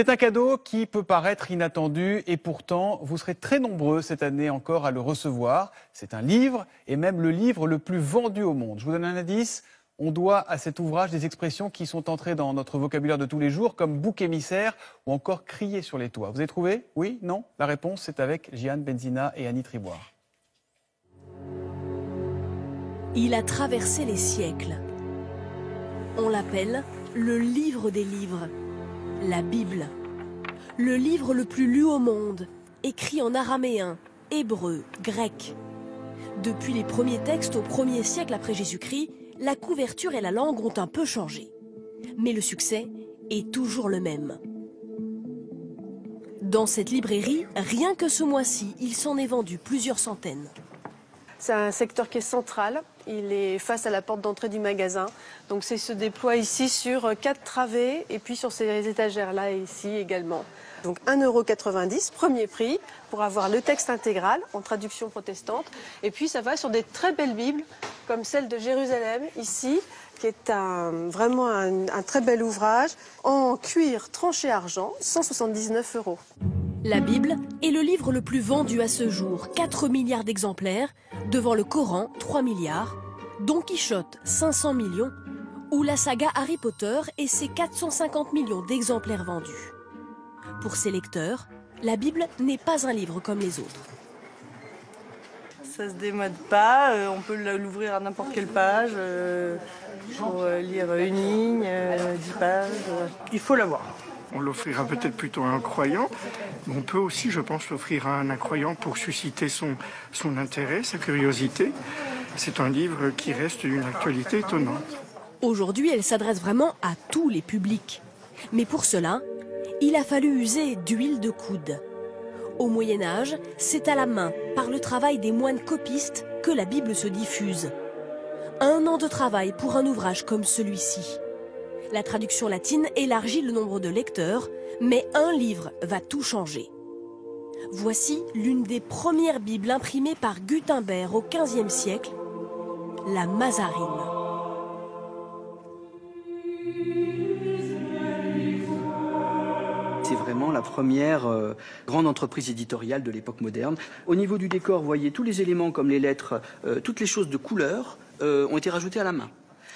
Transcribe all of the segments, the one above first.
C'est un cadeau qui peut paraître inattendu et pourtant vous serez très nombreux cette année encore à le recevoir. C'est un livre et même le livre le plus vendu au monde. Je vous donne un indice. On doit à cet ouvrage des expressions qui sont entrées dans notre vocabulaire de tous les jours comme bouc émissaire ou encore crier sur les toits. Vous avez trouvé? Oui? Non? La réponse c'est avec Jeanne Benzina et Annie Triboire. Il a traversé les siècles. On l'appelle le livre des livres. La Bible, le livre le plus lu au monde, écrit en araméen, hébreu, grec. Depuis les premiers textes au 1er siècle après Jésus-Christ, la couverture et la langue ont un peu changé. Mais le succès est toujours le même. Dans cette librairie, rien que ce mois-ci, il s'en est vendu plusieurs centaines. C'est un secteur qui est central, il est face à la porte d'entrée du magasin. Donc c'est se déploie ici sur 4 travées et puis sur ces étagères-là et ici également. Donc 1,90 €, premier prix, pour avoir le texte intégral en traduction protestante. Et puis ça va sur des très belles Bibles, comme celle de Jérusalem ici, qui est vraiment un très bel ouvrage en cuir tranché argent, 179 €. La Bible est le livre le plus vendu à ce jour, 4 milliards d'exemplaires, devant le Coran, 3 milliards, Don Quichotte, 500 millions, ou la saga Harry Potter et ses 450 millions d'exemplaires vendus. Pour ses lecteurs, la Bible n'est pas un livre comme les autres. Ça se démode pas, on peut l'ouvrir à n'importe quelle page, pour lire une ligne, 10 pages, il faut l'avoir. On l'offrira peut-être plutôt à un croyant, mais on peut aussi, je pense, l'offrir à un incroyant pour susciter son intérêt, sa curiosité. C'est un livre qui reste d'une actualité étonnante. Aujourd'hui, elle s'adresse vraiment à tous les publics. Mais pour cela, il a fallu user d'huile de coude. Au Moyen-Âge, c'est à la main, par le travail des moines copistes, que la Bible se diffuse. 1 an de travail pour un ouvrage comme celui-ci. La traduction latine élargit le nombre de lecteurs, mais un livre va tout changer. Voici l'une des premières Bibles imprimées par Gutenberg au XVe siècle, la Mazarine. C'est vraiment la première grande entreprise éditoriale de l'époque moderne. Au niveau du décor, vous voyez tous les éléments comme les lettres, toutes les choses de couleur ont été rajoutées à la main.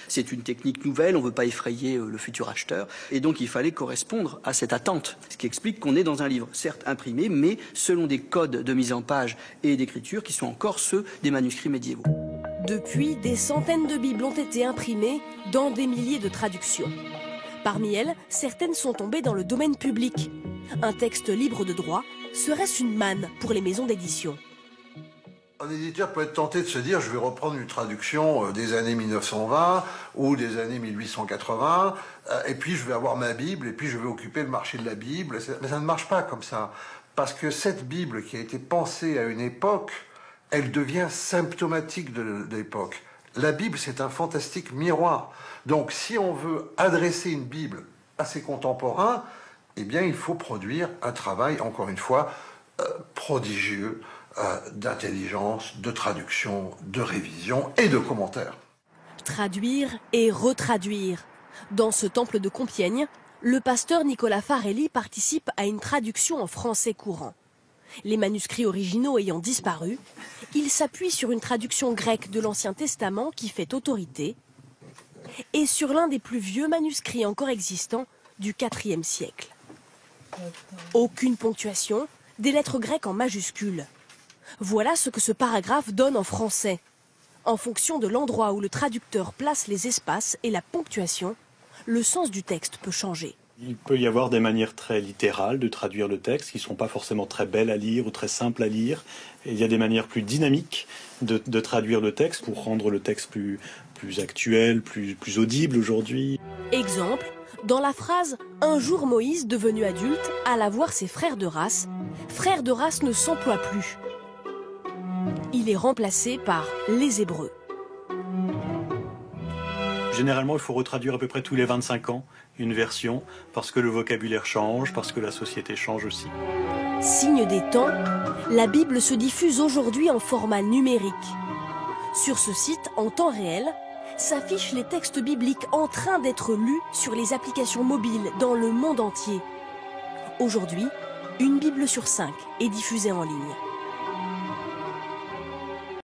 C'est une technique nouvelle, on ne veut pas effrayer le futur acheteur. Et donc il fallait correspondre à cette attente. Ce qui explique qu'on est dans un livre, certes imprimé, mais selon des codes de mise en page et d'écriture qui sont encore ceux des manuscrits médiévaux. Depuis, des centaines de Bibles ont été imprimées dans des milliers de traductions. Parmi elles, certaines sont tombées dans le domaine public. Un texte libre de droit, serait-ce une manne pour les maisons d'édition? Un éditeur peut être tenté de se dire je vais reprendre une traduction des années 1920 ou des années 1880 et puis je vais avoir ma Bible et puis je vais occuper le marché de la Bible. Mais ça ne marche pas comme ça. Parce que cette Bible qui a été pensée à une époque, elle devient symptomatique de l'époque. La Bible, c'est un fantastique miroir. Donc si on veut adresser une Bible à ses contemporains, eh bien il faut produire un travail, encore une fois, prodigieux, d'intelligence, de traduction, de révision et de commentaires. Traduire et retraduire. Dans ce temple de Compiègne, le pasteur Nicolas Farelli participe à une traduction en français courant. Les manuscrits originaux ayant disparu, il s'appuie sur une traduction grecque de l'Ancien Testament qui fait autorité et sur l'un des plus vieux manuscrits encore existants du IVe siècle. Aucune ponctuation, des lettres grecques en majuscules. Voilà ce que ce paragraphe donne en français. En fonction de l'endroit où le traducteur place les espaces et la ponctuation, le sens du texte peut changer. Il peut y avoir des manières très littérales de traduire le texte qui ne sont pas forcément très belles à lire ou très simples à lire. Et il y a des manières plus dynamiques de traduire le texte pour rendre le texte plus actuel, plus audible aujourd'hui. Exemple, dans la phrase « Un jour Moïse, devenu adulte, alla voir ses frères de race », frères de race ne s'emploie plus. Il est remplacé par les Hébreux. Généralement, il faut retraduire à peu près tous les 25 ans une version, parce que le vocabulaire change, parce que la société change aussi. Signe des temps, la Bible se diffuse aujourd'hui en format numérique. Sur ce site, en temps réel, s'affichent les textes bibliques en train d'être lus sur les applications mobiles dans le monde entier. Aujourd'hui, une Bible sur 5 est diffusée en ligne.